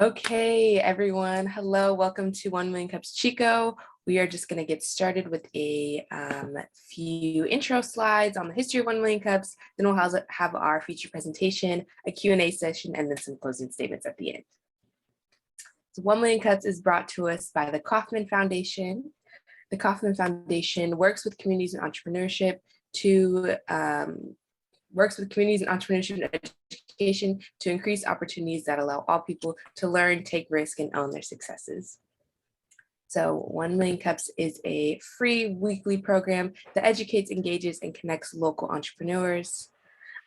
Okay, everyone. Hello, welcome to 1 Million Cups Chico. We are just going to get started with a few intro slides on the history of 1 Million Cups. Then we'll have our feature presentation, a Q&A session, and then some closing statements at the end. So 1 Million Cups is brought to us by the Kauffman Foundation. The Kauffman Foundation works with communities in entrepreneurship and education to increase opportunities that allow all people to learn, take risk, and own their successes. So 1 Million Cups is a free weekly program that educates, engages, and connects local entrepreneurs.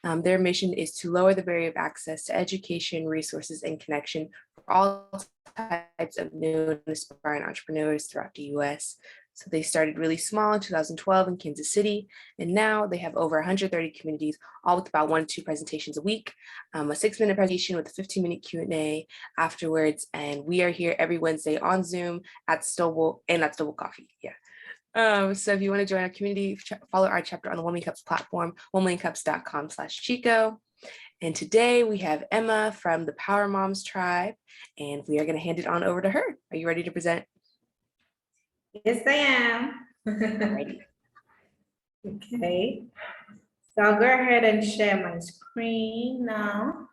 Their mission is to lower the barrier of access to education, resources, and connection for all types of new and aspiring entrepreneurs throughout the US. So they started really small in 2012 in Kansas City, and now they have over 130 communities, all with about 1 to 2 presentations a week, a 6-minute presentation with a 15-minute Q&A afterwards, and we are here every Wednesday on Zoom at Stowell Coffee. So if you want to join our community, follow our chapter on the 1 Million Cups platform, 1millioncups.com/Chico. And today we have Emma from the Power Moms Tribe, and we are going to hand it on over to her. Are you ready to present? Yes, I am. Alrighty. Okay, so I'll go ahead and share my screen now.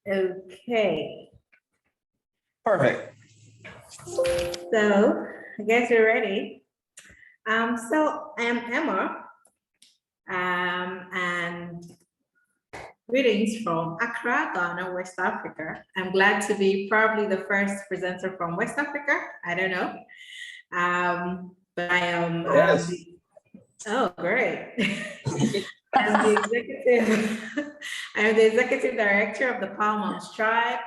Okay. Perfect. So I guess you're ready. So I am Emma, and greetings from Accra, Ghana, West Africa. I'm glad to be probably the first presenter from West Africa. I don't know, but I am. Yes. Oh, great! I'm the executive director of the Power Moms Tribe,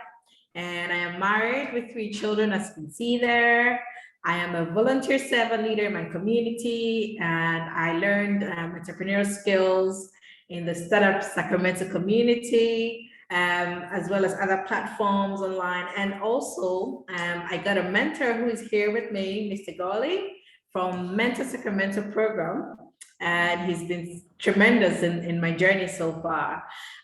and I am married with 3 children, as you can see there. I am a volunteer servant leader in my community, and I learned entrepreneurial skills in the Startup Sacramento community, as well as other platforms online. And also, I got a mentor who is here with me, Mr. Golly, from Mentor Sacramento program, and he's been tremendous in my journey so far.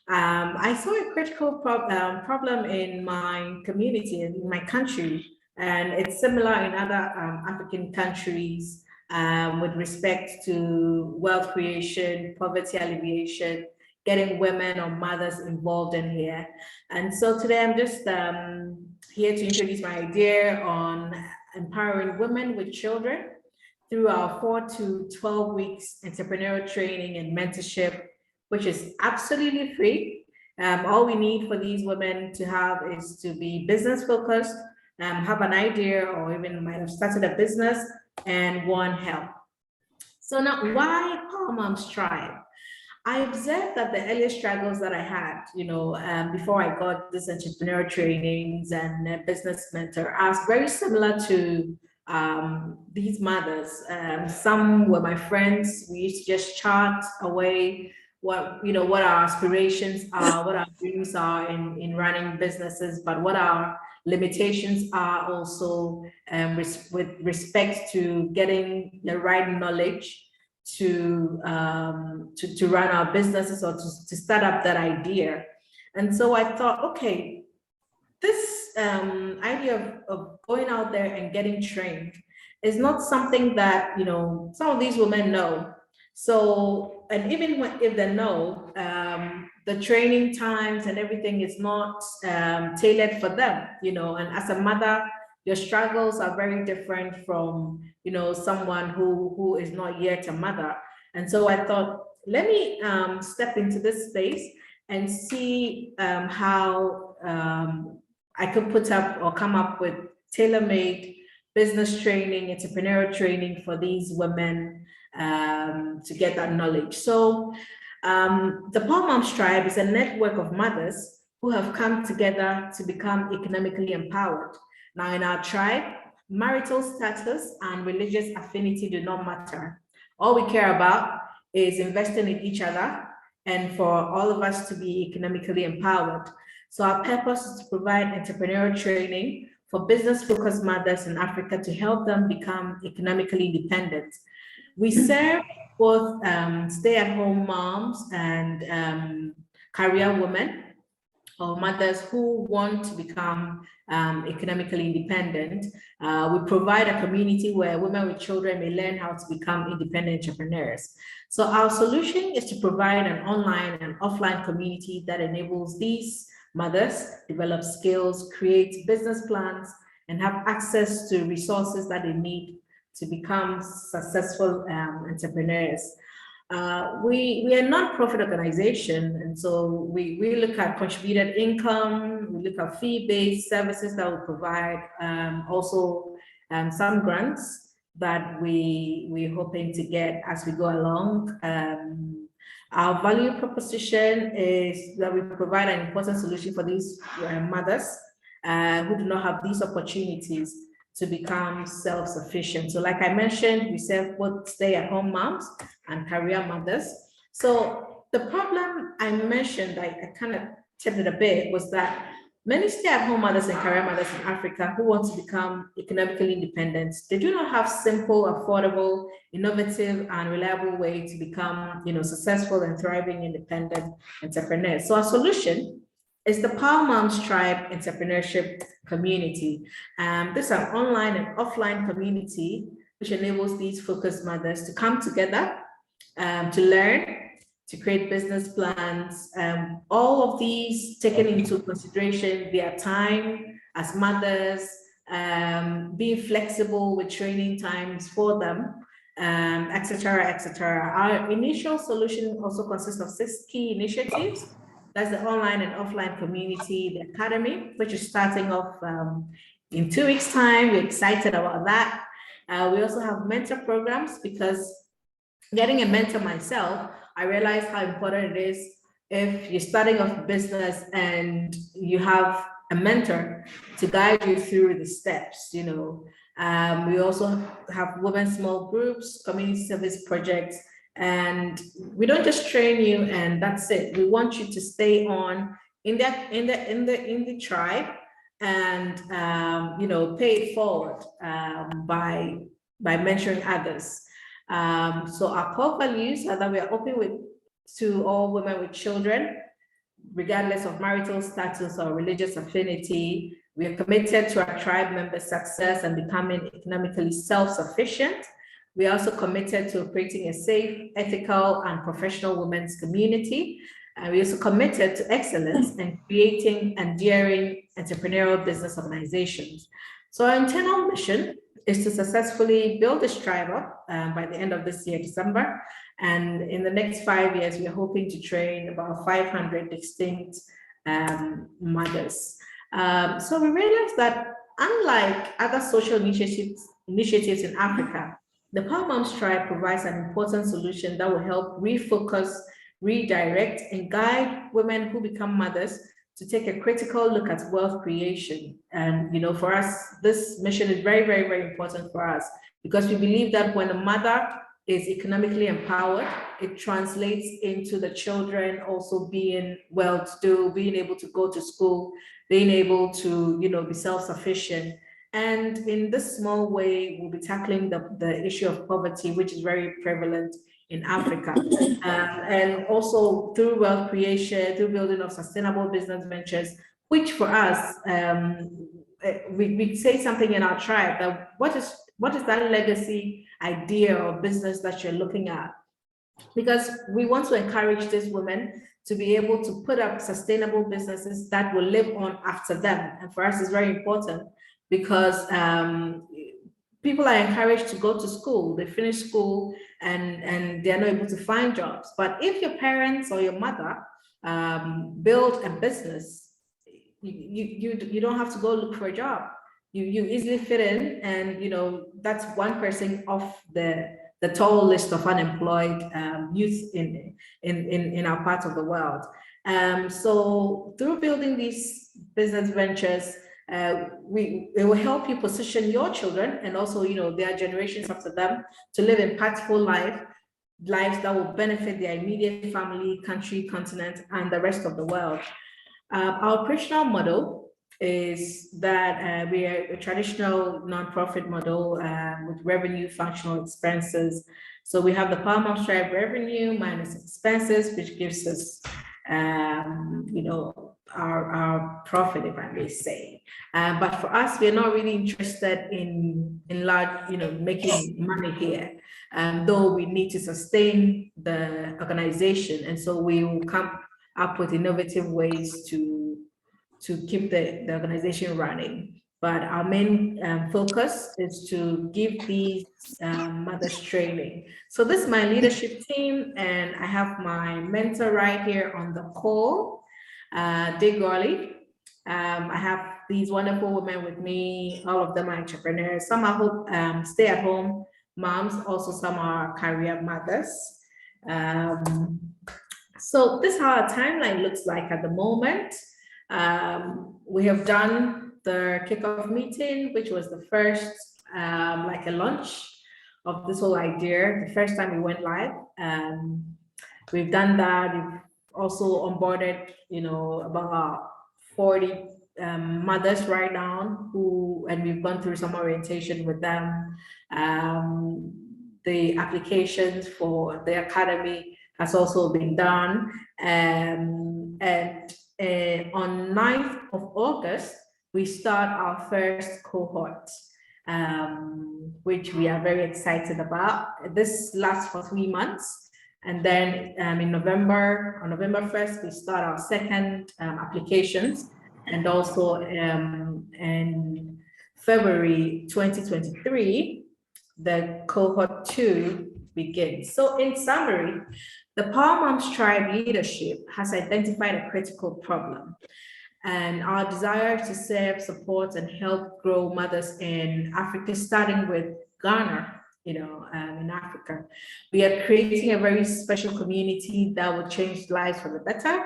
I saw a critical problem in my community, in my country, and it's similar in other African countries with respect to wealth creation, poverty alleviation, getting women or mothers involved in here. And so today I'm just here to introduce my idea on empowering women with children through our 4 to 12 weeks entrepreneurial training and mentorship, which is absolutely free. All we need for these women to have is to be business focused, have an idea, or even might have started a business and want help. So now, why Power Moms Tribe? I observed that the earlier struggles that I had, before I got this entrepreneurial trainings and business mentor, are very similar to these mothers. Some were my friends. We used to just chat away what our aspirations are, what our dreams are in running businesses, but what our limitations are also with respect to getting the right knowledge to run our businesses or to start up that idea. And so I thought, okay, this idea of going out there and getting trained is not something that some of these women know. So, and even if they know, the training times and everything is not tailored for them, and as a mother, your struggles are very different from, someone who is not yet a mother. And so I thought, let me step into this space and see how I could put up or come up with tailor-made business training, entrepreneurial training for these women to get that knowledge. So the Power Moms Tribe is a network of mothers who have come together to become economically empowered. Now in our tribe, marital status and religious affinity do not matter. All we care about is investing in each other and for all of us to be economically empowered. So our purpose is to provide entrepreneurial training for business-focused mothers in Africa to help them become economically independent. We serve both stay-at-home moms and career women or mothers who want to become economically independent. We provide a community where women with children may learn how to become independent entrepreneurs. So our solution is to provide an online and offline community that enables these mothers develop skills, create business plans, and have access to resources that they need to become successful entrepreneurs. We are a non-profit organization, and so we look at contributed income, we look at fee-based services that we provide, also some grants that we're hoping to get as we go along. Our value proposition is that we provide an important solution for these mothers who do not have these opportunities to become self-sufficient. So like I mentioned, we serve both stay-at-home moms and career mothers. So the problem I mentioned, I kind of tipped it a bit, was that many stay-at-home mothers and career mothers in Africa who want to become economically independent, they do not have simple, affordable, innovative, and reliable way to become, successful and thriving independent entrepreneurs. So our solution is the Power Moms Tribe Entrepreneurship Community. This is an online and offline community which enables these focused mothers to come together, to learn, to create business plans. All of these taken into consideration their time as mothers, being flexible with training times for them, et cetera, et cetera. Our initial solution also consists of 6 key initiatives. That's the online and offline community, the academy, which is starting off in 2 weeks' time. We're excited about that. We also have mentor programs, because getting a mentor myself, I realized how important it is if you're starting off a business and you have a mentor to guide you through the steps. We also have women's small groups, community service projects, and we don't just train you and that's it. We want you to stay on in the tribe and pay it forward by mentoring others. So our core values are that we are open to all women with children, regardless of marital status or religious affinity. We are committed to our tribe members' success and becoming economically self-sufficient. We are also committed to operating a safe, ethical, and professional women's community. And we're also committed to excellence and creating enduring entrepreneurial business organizations. So our internal mission is to successfully build this tribe up by the end of this year, December. And in the next 5 years, we're hoping to train about 500 distinct mothers. So we realized that unlike other social initiatives in Africa, the Power Moms Tribe provides an important solution that will help refocus, redirect, and guide women who become mothers to take a critical look at wealth creation. And for us, this mission is very, very, very important for us, because we believe that when a mother is economically empowered, it translates into the children also being well-to-do, being able to go to school, being able to be self-sufficient. And in this small way, we'll be tackling the issue of poverty, which is very prevalent in Africa. And also through wealth creation, through building of sustainable business ventures, which for us, we say something in our tribe that what is that legacy idea or business that you're looking at? Because we want to encourage these women to be able to put up sustainable businesses that will live on after them. And for us, it's very important, because people are encouraged to go to school. They finish school and they're not able to find jobs. But if your parents or your mother build a business, you don't have to go look for a job. You easily fit in, and that's one person off the tall list of unemployed youth in our part of the world. So through building these business ventures, it will help you position your children and also their generations after them to live impactful lives that will benefit their immediate family, country, continent, and the rest of the world. Our operational model is that we are a traditional nonprofit model with revenue functional expenses. So we have the Power Moms Tribe revenue minus expenses, which gives us, our profit, if I may say. But for us, we're not really interested in large, making money here. Though we need to sustain the organization, and so we will come up with innovative ways to keep the organization running. But our main focus is to give these mothers training. So this is my leadership team, and I have my mentor right here on the call, Digorley. I have these wonderful women with me. All of them are entrepreneurs. Some are stay-at-home moms. Also, some are career mothers. So this is how our timeline looks like at the moment. We have done the kickoff meeting, which was the first, like a launch of this whole idea, the first time we went live. We've done that. We've also onboarded, about 40 mothers right now and we've gone through some orientation with them. The applications for the academy has also been done. And on 9th of August, we start our first cohort, which we are very excited about. This lasts for 3 months. And then on November 1st, we start our second applications. And also in February 2023, the cohort 2 begins. So in summary, the Power Moms Tribe leadership has identified a critical problem, and our desire to serve, support, and help grow mothers in Africa, starting with Ghana, in Africa. We are creating a very special community that will change lives for the better.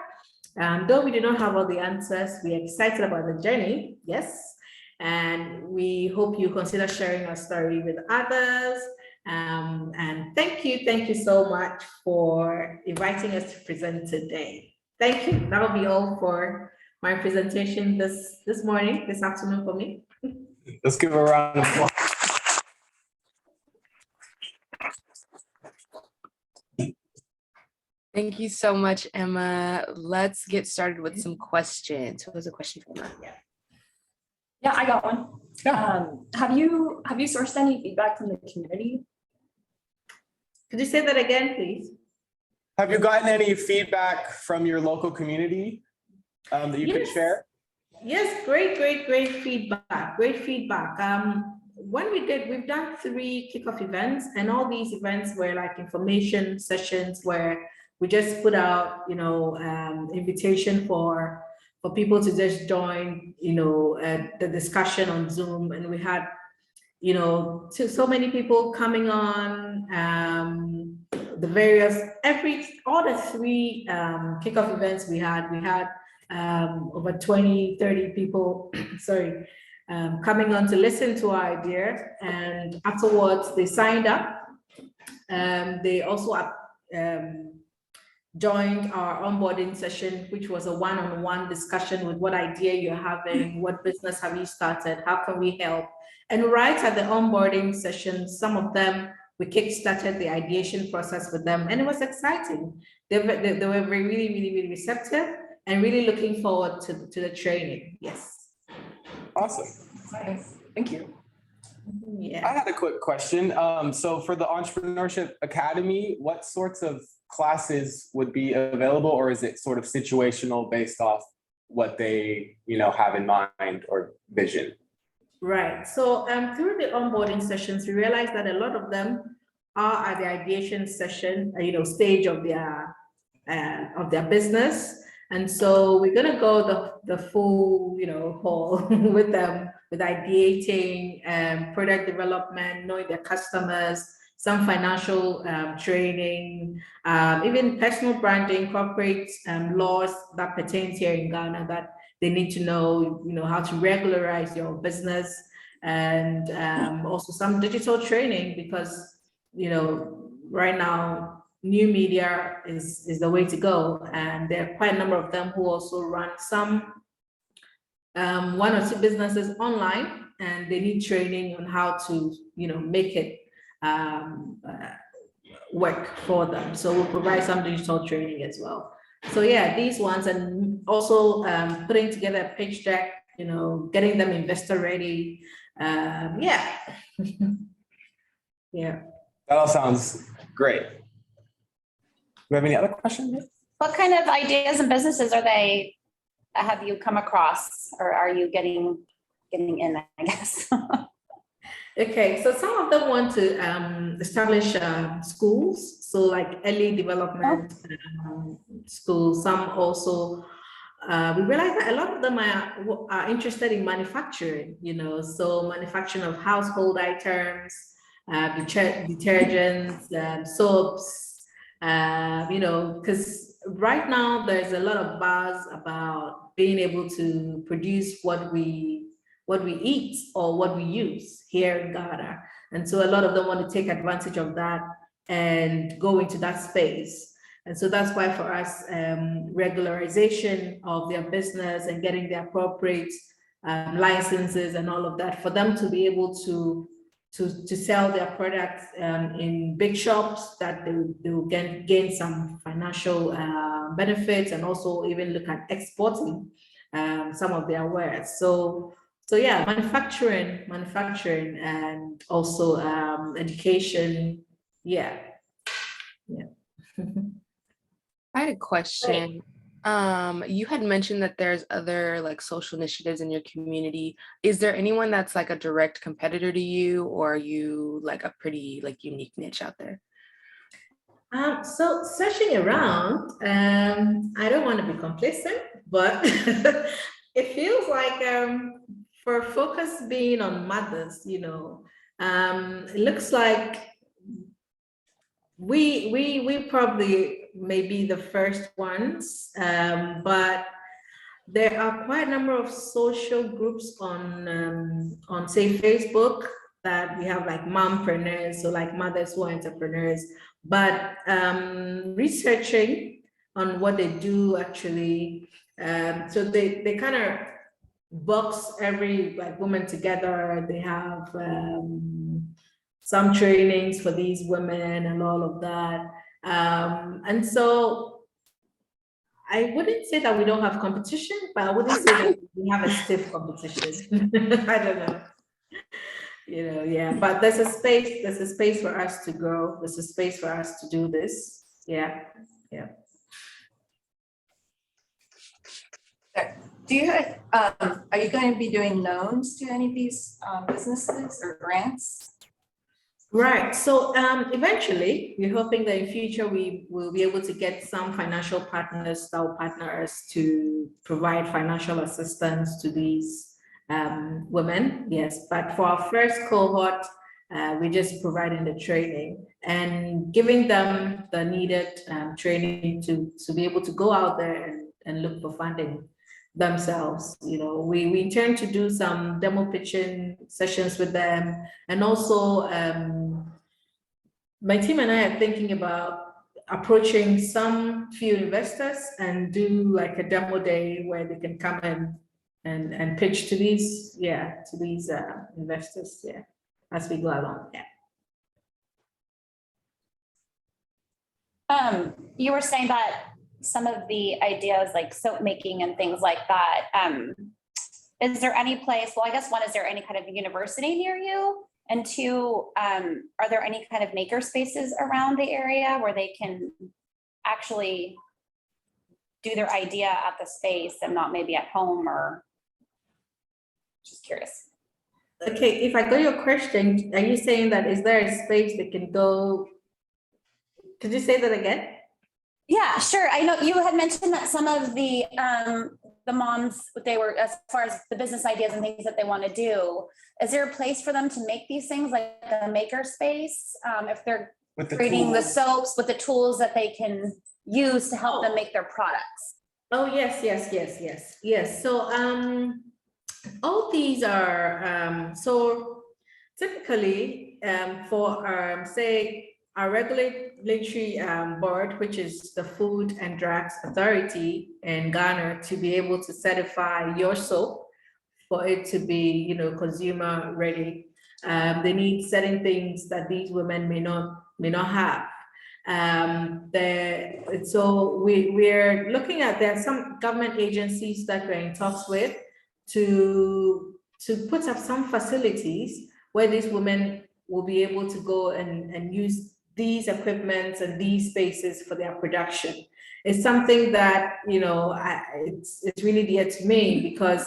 Though we do not have all the answers, we are excited about the journey, yes, and we hope you consider sharing our story with others. And thank you so much for inviting us to present today. Thank you. That'll be all for my presentation this afternoon for me. Let's give a round of applause. Thank you so much, Emma. Let's get started with some questions. Who has a question for Emma? Yeah, I got one. Yeah. Have you sourced any feedback from the community? Could you say that again, please? Have you gotten any feedback from your local community that you could share? Yes, great feedback. Great feedback. We've done 3 kickoff events, and all these events were like information sessions where we just put out, invitation for people to just join, the discussion on Zoom, and we had, so many people coming on. All the 3 kickoff events we had over 20-30 people coming on to listen to our idea, and afterwards they signed up. They also joined our onboarding session, which was a one-on-one discussion with what idea you're having, what business have you started, how can we help. And right at the onboarding session, some of them, we kickstarted the ideation process with them, and it was exciting. They were really receptive and really looking forward to the training. Yes. Awesome. Nice. Thank you. Yeah. I had a quick question. So for the Entrepreneurship Academy, what sorts of classes would be available, or is it sort of situational based off what they, have in mind or vision? Right. So through the onboarding sessions, we realized that a lot of them are at the ideation session, stage of their business. And so we're going to go the full, haul with them, with ideating, product development, knowing their customers, some financial training, even personal branding, corporate laws that pertains here in Ghana that they need to know, how to regularize your business, and also some digital training, because, right now, new media is the way to go. And there are quite a number of them who also run some one or two businesses online, and they need training on how to, make it work for them. So we'll provide some digital training as well. So yeah, these ones, and also putting together a pitch deck, getting them investor ready. Yeah. Yeah. That all sounds great. Do we have any other questions? What kind of ideas and businesses have you come across, or are you getting in, I guess? Okay, so some of them want to establish schools, so like early development schools. Some also, we realize that a lot of them are interested in manufacturing, so manufacturing of household items, detergents, soaps, because right now there's a lot of buzz about being able to produce what we eat or what we use here in Ghana. And so a lot of them want to take advantage of that and go into that space. And so that's why for us, regularization of their business and getting the appropriate licenses and all of that, for them to be able to sell their products in big shops, that they will gain some financial benefits, and also even look at exporting some of their wares. So yeah, manufacturing, and also education. Yeah. I had a question. You had mentioned that there's other like social initiatives in your community. Is there anyone that's like a direct competitor to you, or are you like a pretty like unique niche out there? So searching around, I don't want to be complacent, but it feels like for focus being on mothers, it looks like we probably may be the first ones, but there are quite a number of social groups on say Facebook, that we have like mompreneurs, so like mothers who are entrepreneurs, but researching on what they do actually, so they kind of box every like woman together. They have some trainings for these women and all of that. And so I wouldn't say that we don't have competition, but I wouldn't say that we have a stiff competition. I don't know. Yeah, but there's a space for us to grow. There's a space for us to do this. Yeah. Do you, are you going to be doing loans to any of these businesses or grants? Right. So eventually, we're hoping that in future we will be able to get some financial partners that will partner us to provide financial assistance to these women. Yes, but for our first cohort, we're just providing the training and giving them the needed training to be able to go out there and look for funding themselves. We intend to do some demo pitching sessions with them, and also my team and I are thinking about approaching some few investors and do like a demo day where they can come and pitch to these investors as we go along. You were saying that some of the ideas like soap making and things like that, is there any place, well, I guess one, is there any kind of university near you? And two, are there any kind of maker spaces around the area where they can actually do their idea at the space and not maybe at home, or just curious? Okay, if I got your question, are you saying that is there a space they can go? Could you say that again? Yeah, sure. I know you had mentioned that some of the moms, they were, as far as the business ideas and things that they want to do, is there a place for them to make these things, like a maker space? If they're creating the soaps with the tools that they can use to help them make their products? Oh, yes. So all these are so typically for say our regulatory board, which is the Food and Drugs Authority in Ghana, to be able to certify your soap for it to be, you know, consumer ready. They need certain things that these women may not have. So we're looking at, there are some government agencies that we're in talks with to put up some facilities where these women will be able to go and use these equipments and these spaces for their production. It's something that, you know, it's really dear to me because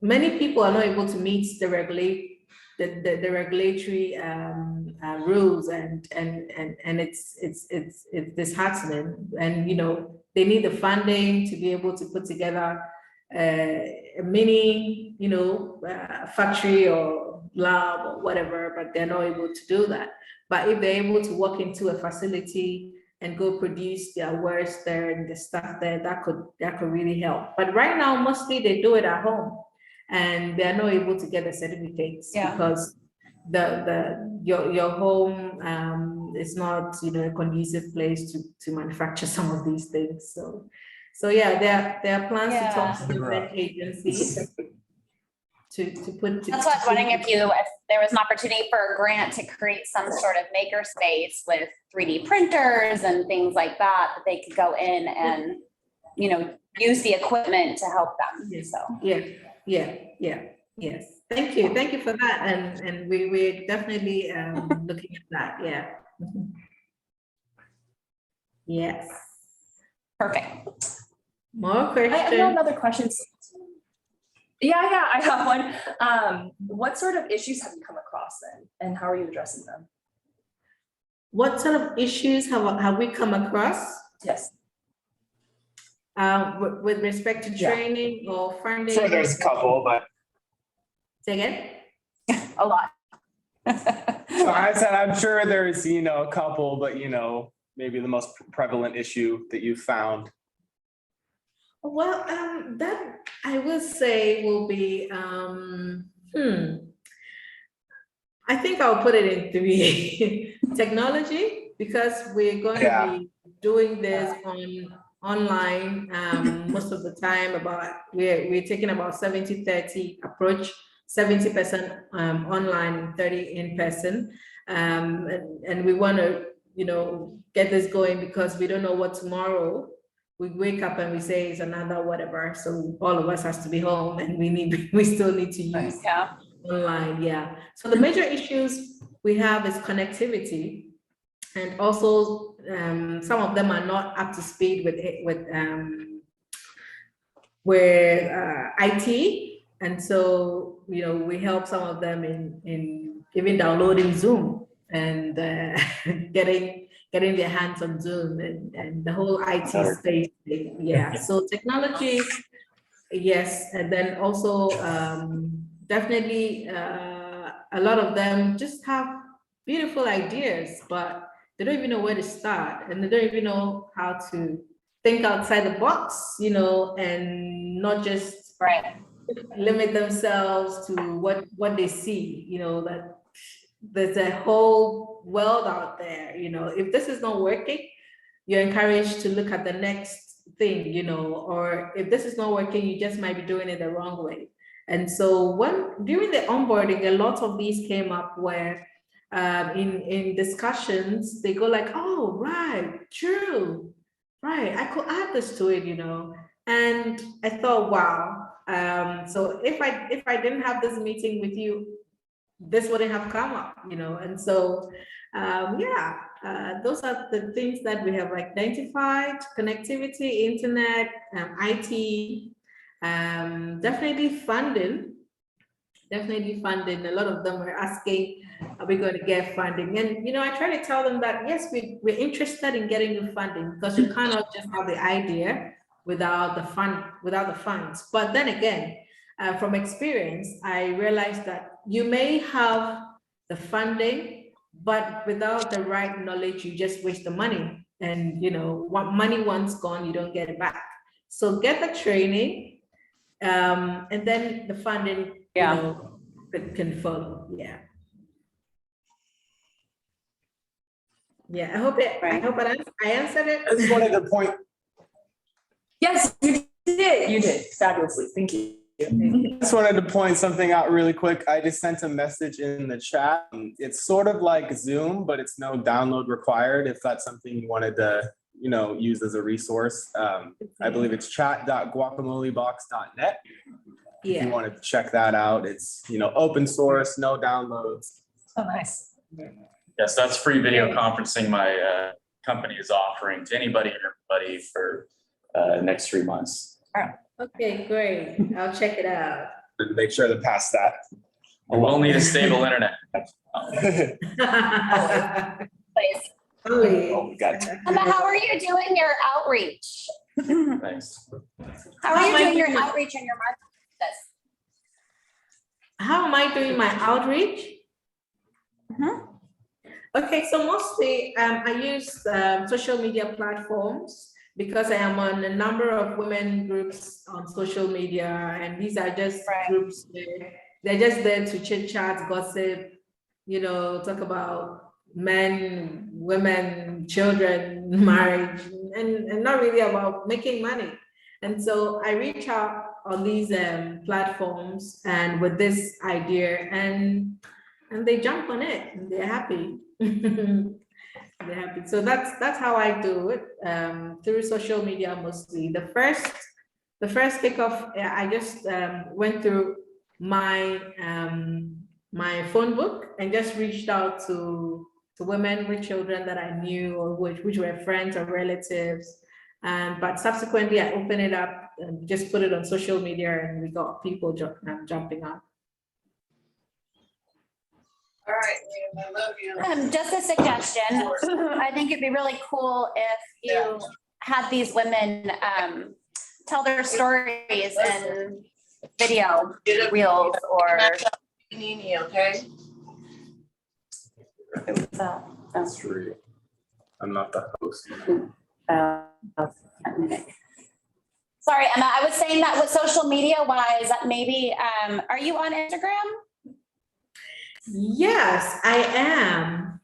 many people are not able to meet the regulatory rules, and it's disheartening. And you know, they need the funding to be able to put together a mini, you know, factory or lab or whatever, but they're not able to do that. But if they're able to walk into a facility and go produce their wares there and the stuff there, that could really help. But right now, mostly they do it at home, and they're not able to get the certificates because your home is not, you know, a conducive place to manufacture some of these things. So yeah, there are plans to talk to different agencies to put. That's why I was wondering if there was an opportunity for a grant to create some sort of maker space with 3D printers and things like that they could go in and, you know, use the equipment to help them. Yes. So Yes. Thank you for that, and we're definitely looking at that. Yeah. Yes. perfect. More I have questions? another question. Yeah, I have one. What sort of issues have you come across then, and how are you addressing them? What sort of issues have we come across Yes. with respect to Yeah. training or funding? Sure, there's a couple, but Say again? A lot. so I said, I'm sure there's, you know, a couple, but you know, maybe the most prevalent issue that you found. Well, that I will say will be, I think I'll put it in 3. Technology, because we're going to be doing this online most of the time. We're taking about 70-30 approach, 70% online and 30 in person. And we want to, you know, get this going because we don't know what tomorrow. We wake up and we say it's another whatever. So all of us has to be home, and we still need to use online. Yeah. So the major issues we have is connectivity, and also some of them are not up to speed with IT. And so, you know, we help some of them in even downloading Zoom and getting their hands on Zoom and the whole IT space. Yeah, so technology, yes. And then also definitely a lot of them just have beautiful ideas, but they don't even know where to start, and they don't even know how to think outside the box, you know, and not just limit themselves to what they see, you know, that there's a whole world out there, you know. If this is not working, you're encouraged to look at the next thing, you know, or if this is not working, you just might be doing it the wrong way. And so during the onboarding, a lot of these came up where in discussions, they go like, oh, right, true, right, I could add this to it, you know. And I thought, wow, so if I didn't have this meeting with you, this wouldn't have come up, you know. And so those are the things that we have identified: connectivity, internet, IT, definitely funding. A lot of them were asking, are we going to get funding? And, you know, I try to tell them that, yes, we're interested in getting the funding, because you cannot just have the idea without the funds. But then again, from experience, I realized that you may have the funding, but without the right knowledge, you just waste the money. And, you know, money once gone, you don't get it back. So get the training, and then the funding, you know, can follow. Yeah. I hope I answered it. I just wanted to point. Yes, you did, you did fabulously. Thank you. Just wanted to point something out really quick. I just sent a message in the chat. It's sort of like Zoom, but it's no download required if that's something you wanted to, use as a resource. I believe it's chat.guacamolebox.net. If you Yeah. want to check that out, it's, open source, no downloads. Oh, nice. Yes, that's free video conferencing my company is offering to anybody and everybody for next 3 months. Okay, great. I'll check it out. Make sure to pass that. You will need a stable internet. Please. Oh, we got it. Emma, how are you doing your outreach? Thanks. How are you doing your outreach and your marketing? How am I doing my outreach? Mhm. Okay, so mostly I use social media platforms because I am on a number of women groups on social media, and these are just groups where they're just there to chit chat, gossip, talk about men, women, children, marriage, and not really about making money. And so I reach out on these platforms and with this idea, and they jump on it and they're happy. They're happy. So that's how I do it, through social media mostly. The first kickoff, I just went through my my phone book and just reached out to women with children that I knew or which were friends or relatives. But subsequently, I opened it up and just put it on social media, and we got people jumping on. All right, Liam, I love you. Just a suggestion. I think it'd be really cool if you had these women tell their stories in video reels or. Nini, okay? That's true. I'm not the host. Sorry, Emma, I was saying that with social media wise, that maybe, are you on Instagram? Yes, I am.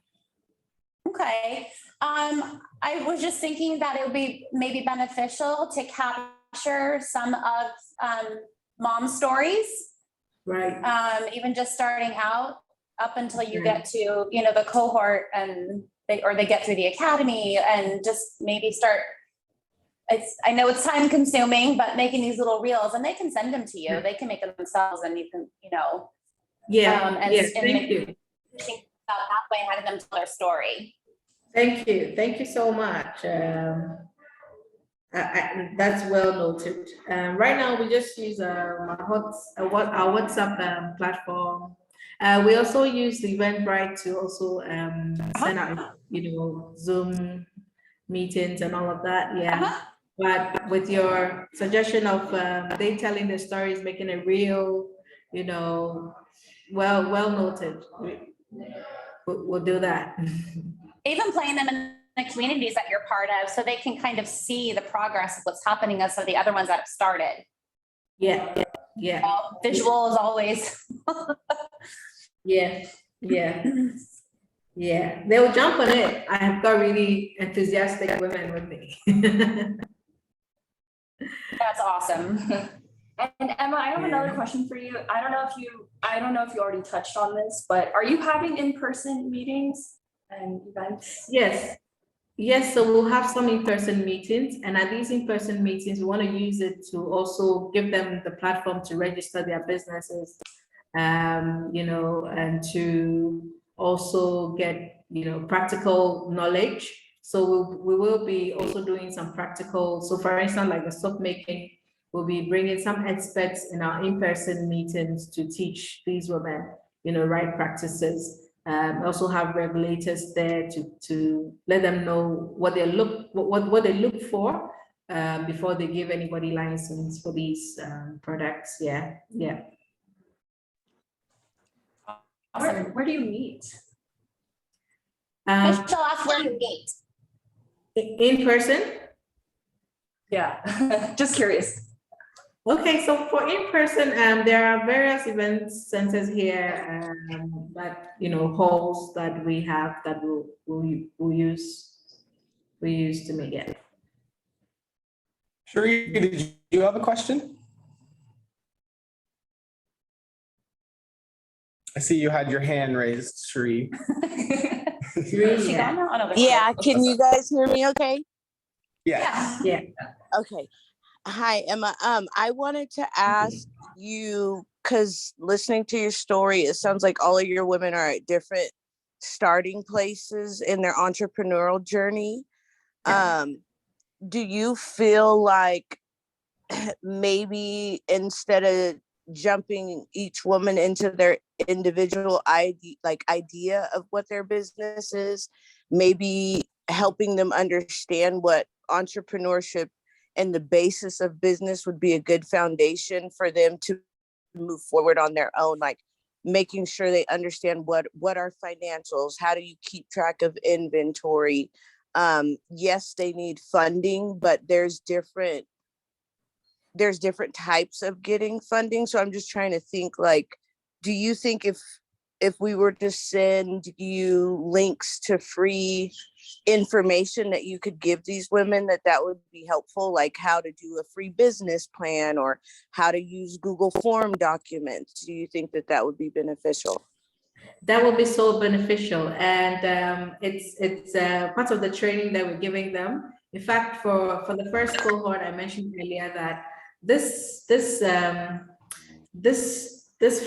Okay. I was just thinking that it would be maybe beneficial to capture some of mom stories, Right. even just starting out up until you get to, the cohort and they get through the academy, and just maybe start. I know it's time consuming, but making these little reels, and they can send them to you. They can make them themselves, and you can, Yeah. and Yes. Thank make- you. think about that way, having them tell their story. Thank you. Thank you so much. That's well noted. Right now, we just use our WhatsApp platform. We also use the Eventbrite to also send out, Zoom meetings and all of that. Yeah. But with your suggestion of they telling their stories, making it real, well noted. We'll do that. Even playing them in the communities that you're part of, so they can kind of see the progress of what's happening as of the other ones that have started. Yeah. Visual is always. Yeah. They'll jump on it. I have got really enthusiastic women with me. That's awesome. And Emma, I have another question for you. I don't know if you already touched on this, but are you having in-person meetings and events? Yes, so we'll have some in-person meetings, and at these in-person meetings, we want to use it to also give them the platform to register their businesses, and to also get, practical knowledge. So we will be also doing some practical. So for instance, like the soap making, we'll be bringing some experts in our in-person meetings to teach these women, right practices. Also have regulators there to let them know what they look for before they give anybody license for these products. Yeah. Awesome. Where do you meet? Michelle asked where you meet. In person. Yeah, just curious. Okay, so for in person, there are various event centers here, but halls that we have that we'll use to make it. Sheree, did you have a question? I see you had your hand raised, Sheree. Is she gone now? Oh, no, there she Yeah, is. can you guys hear me okay? Yes. Yeah. Okay. Hi, Emma. I wanted to ask you, because listening to your story, it sounds like all of your women are at different starting places in their entrepreneurial journey. Yeah. Do you feel like maybe instead of jumping each woman into their individual idea of what their business is, maybe helping them understand what entrepreneurship and the basis of business would be a good foundation for them to move forward on their own, like making sure they understand what are financials, how do you keep track of inventory. Yes, they need funding, but there's different types of getting funding. So I'm just trying to think, like, do you think if we were to send you links to free information that you could give these women, that would be helpful, like how to do a free business plan or how to use Google form documents? Do you think that would be beneficial? That will be so beneficial, and it's part of the training that we're giving them. In fact, for the first cohort, I mentioned earlier that this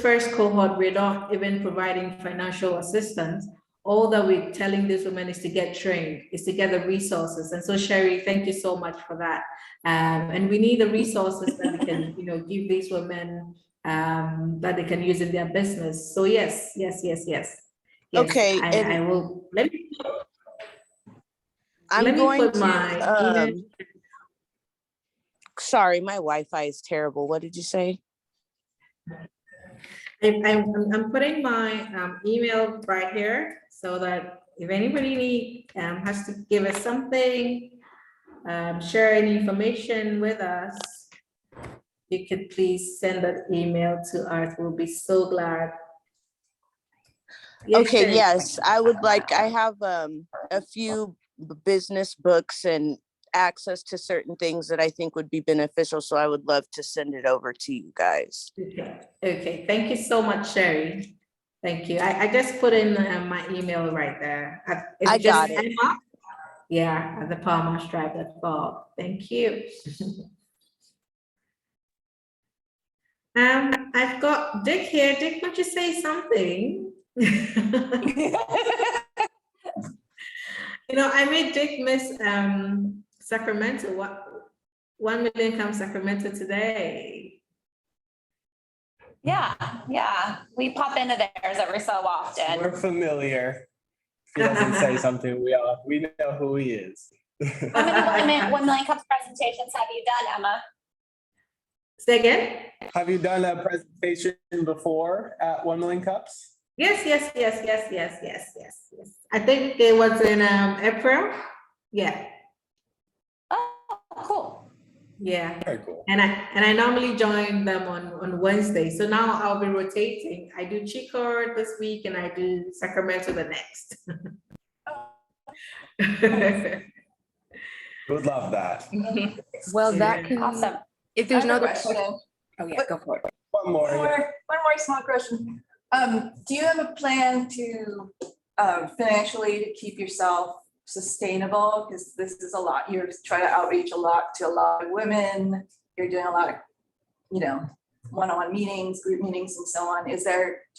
first cohort, we're not even providing financial assistance. All that we're telling these women is to get trained, is to get the resources. And so, Sherry, thank you so much for that. And we need the resources that we can, give these women that they can use in their business. So yes. Okay, I will let me going put my email. Sorry, my Wi-Fi is terrible. What did you say? I'm putting my email right here so that if anybody has to give us something, share any information with us, you could please send that email to us. We'll be so glad. Yes, Okay, Sherry. yes, I have a few business books and access to certain things that I think would be beneficial. So I would love to send it over to you guys. Okay. Thank you so much, Sherry. Thank you. I just put in my email right there. I got it. Emma? Yeah, at the Palmer Stripe. That's all. Thank you. I've got Dick here. Dick, would you say something? I made Dick miss Sacramento. What 1 million comes Sacramento today. Yeah. We pop into theirs every so often. We're familiar. If he doesn't say something, we know who he is. How many 1 million cups presentations have you done, Emma? Say again? Have you done a presentation before at 1 million cups? Yes. I think it was in April. Yeah. Oh, cool. Yeah. Very cool. And I normally join them on Wednesday. So now I'll be rotating. I do Chico this week and I do Sacramento the next. Would love that. Well, that can, Awesome. if there's I no have a other question. question. Oh yeah, go for it. One more. One more small question. Do you have a plan to financially to keep yourself sustainable? Because this is a lot. You're trying to outreach a lot to a lot of women. You're doing a lot of, one-on-one meetings, group meetings, and so on. Do you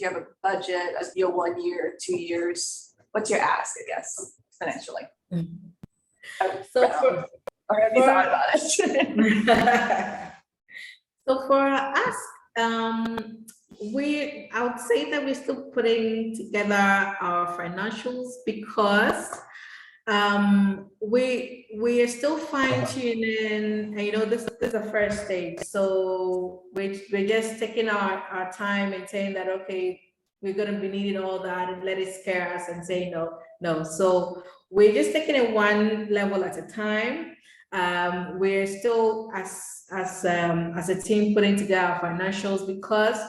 have a budget, 1 year, 2 years? What's your ask, I guess, financially? So Or have you thought about it? So for us, I would say that we're still putting together our financials because we are still fine tuning, this is the first stage. So we're just taking our time and saying that, okay, we're going to be needing all that and let it scare us and say no. So we're just taking it one level at a time. We're still as a team putting together our financials because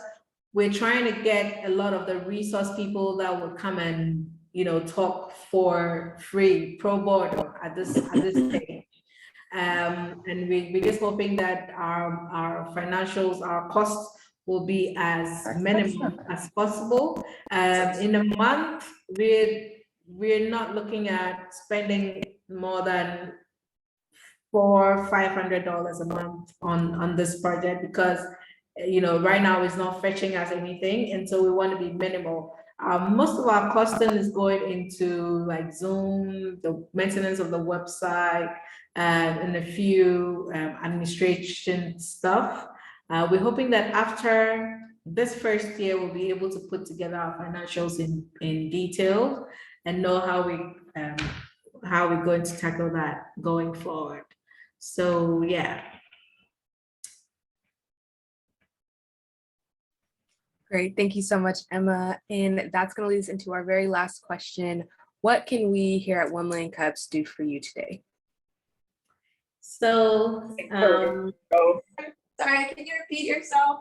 we're trying to get a lot of the resource people that will come and talk for free pro bono at this stage. And we're just hoping that our financials, our costs will be as minimum as possible. In a month, we're not looking at spending more than $400-500 a month on this project, because right now it's not fetching us anything, and so we want to be minimal. Most of our costing is going into like Zoom, the maintenance of the website, and a few administration stuff. We're hoping that after this first year, we'll be able to put together our financials in detail and know how we're going to tackle that going forward. So yeah. Great, thank you so much, Emma. And that's going to lead us into our very last question. What can we here at 1 Million Cups do for you today? So, Sorry, can you repeat yourself?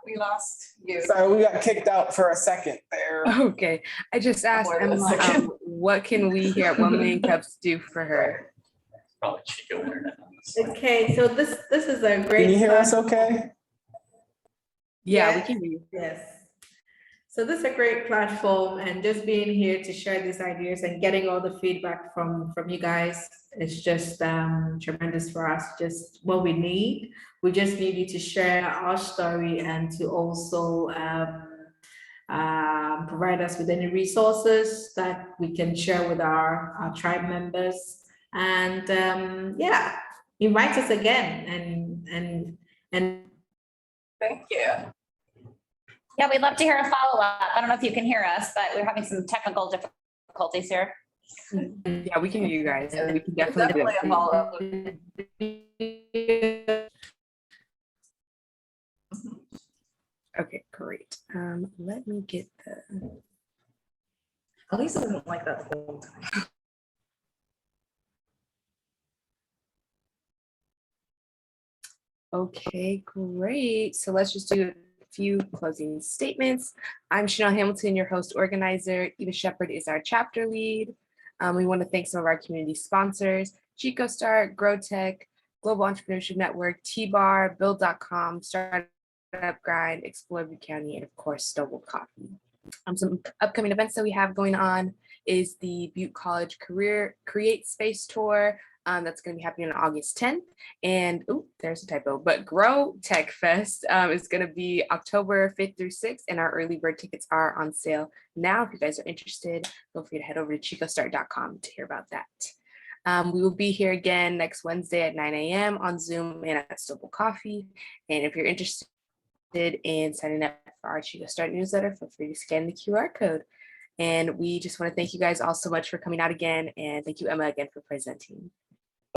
We lost you. Sorry, we got kicked out for a second there. Okay, I just asked More than a Emma, second. what can we here at 1 Million Cups do for her? Probably Chico internet. okay, so this is a great. Can you hear us platform. okay? Yeah, we Yes. can hear you. Yes. So this is a great platform, and just being here to share these ideas and getting all the feedback from you guys is just tremendous for us, just what we need. We just need you to share our story and to also provide us with any resources that we can share with our tribe members. And yeah, invite us again and Thank you. Yeah, we'd love to hear a follow-up. I don't know if you can hear us, but we're having some technical difficulties here. Yeah, we can hear you guys. We can There's definitely do definitely a it. follow-up. Okay, great. Let me get the. At least it wasn't like that the whole time. Okay, great. So let's just do a few closing statements. I'm Chanel Hamilton, your host organizer. Eva Shepherd is our chapter lead. We want to thank some of our community sponsors: Chico Start, Grow Tech, Global Entrepreneurship Network, T-Bar, Build.com, Startup Grind, Explore Butte County, and of course, Stonewood Coffee. Some upcoming events that we have going on is the Butte College Create Space Tour. That's going to be happening on August 10th. And there's a typo, but Grow Tech Fest is going to be October 5th through 6th, and our early bird tickets are on sale now. If you guys are interested, feel free to head over to chicostart.com to hear about that. We will be here again next Wednesday at 9 a.m. on Zoom and at Stonewood Coffee. And if you're interested in signing up for our Chico Start newsletter, feel free to scan the QR code. And we just want to thank you guys all so much for coming out again. And thank you, Emma, again for presenting.